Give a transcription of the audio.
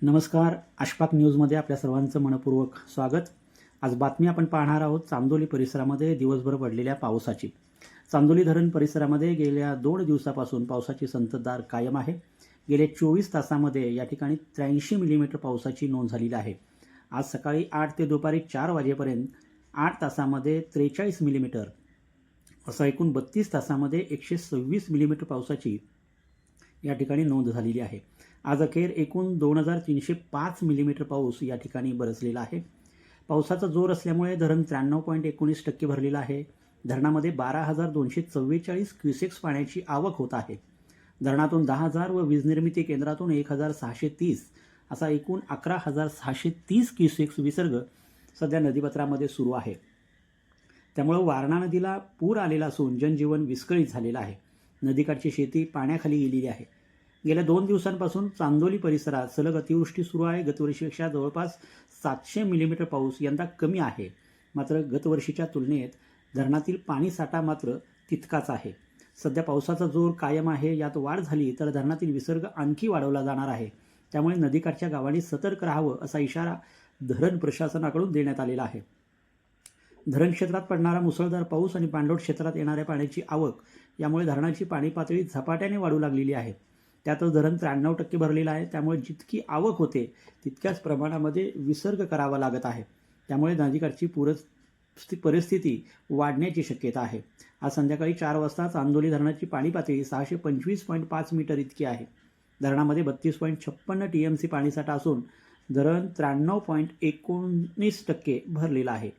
नमस्कार. अशफाक न्यूजमध्ये आपल्या सर्वांचं मनपूर्वक स्वागत. आज बातमी आपण पाहणार आहोत चांदोली परिसरामध्ये दिवसभर पडलेल्या पावसाची. चांदोली धरण परिसरामध्ये गेल्या 2 दिवसापासून पावसाची संततधार कायम आहे. गेल्या 24 तासामध्ये या ठिकाणी 83 मिलीमीटर पावसाची नोंद झालेली आहे. आज सकाळी 8 ते दुपारी 4 वाजेपर्यंत 8 तासामध्ये 43 मिलीमीटर असं एकूण 32 तासामध्ये 126 मिलीमीटर पावसाची या ठिकाणी नोंद झालेली आहे. आज अखेर एकूण 2305 मिलीमीटर पाऊस या ठिकाणी बरसलेला आहे. पावसाचा जोर असल्यामुळे धरण 93.19% भरलेलं आहे. धरणामध्ये 12,244 क्युसेक्स पाण्याची आवक होत आहे. धरणातून 10,000 व वीज निर्मिती केंद्रातून 1,630 असा एकूण 11,630 क्युसेक्स विसर्ग सध्या नदीपात्रामध्ये सुरू आहे. त्यामुळे वारणा नदीला पूर आलेला असून जनजीवन विस्कळीत झालेलं आहे. नदीकाठची शेती पाण्याखाली गेलेली आहे. गेल्या 2 दिवसांपासून चांदोली परिसरात सलग अतिवृष्टी सुरू आहे. गतवर्षीपेक्षा जवळपास 700 मिलीमीटर पाऊस यंदा कमी आहे. मात्र गतवर्षीच्या तुलनेत धरणातील पाणीसाठा मात्र तितकाच आहे. सध्या पावसाचा जोर कायम आहे. यात वाढ झाली तर धरणातील विसर्ग आणखी वाढवला जाणार आहे. त्यामुळे नदीकाठच्या गावांनी सतर्क राहावं असा इशारा धरण प्रशासनाकडून देण्यात आलेला आहे. धरण क्षेत्रात पडणारा मुसळधार पाऊस आणि पाणलोट क्षेत्रात येणाऱ्या पाण्याची आवक यामुळे धरणाची पाणी पातळी झपाट्याने वाढू लागलेली आहे. त्यातच धरण 93% भरलेलं आहे. त्यामुळे जितकी आवक होते तितक्याच प्रमाणामध्ये विसर्ग करावा लागत आहे. त्यामुळे नदीकाठची परिस्थिती वाढण्याची शक्यता आहे. आज संध्याकाळी 4 वाजता चांदोली धरणाची पाणी पातळी 625.5 मीटर इतकी आहे. धरणामध्ये 32.56 TMC पाणीसाठा असून धरण 93.19% भरलेलं आहे.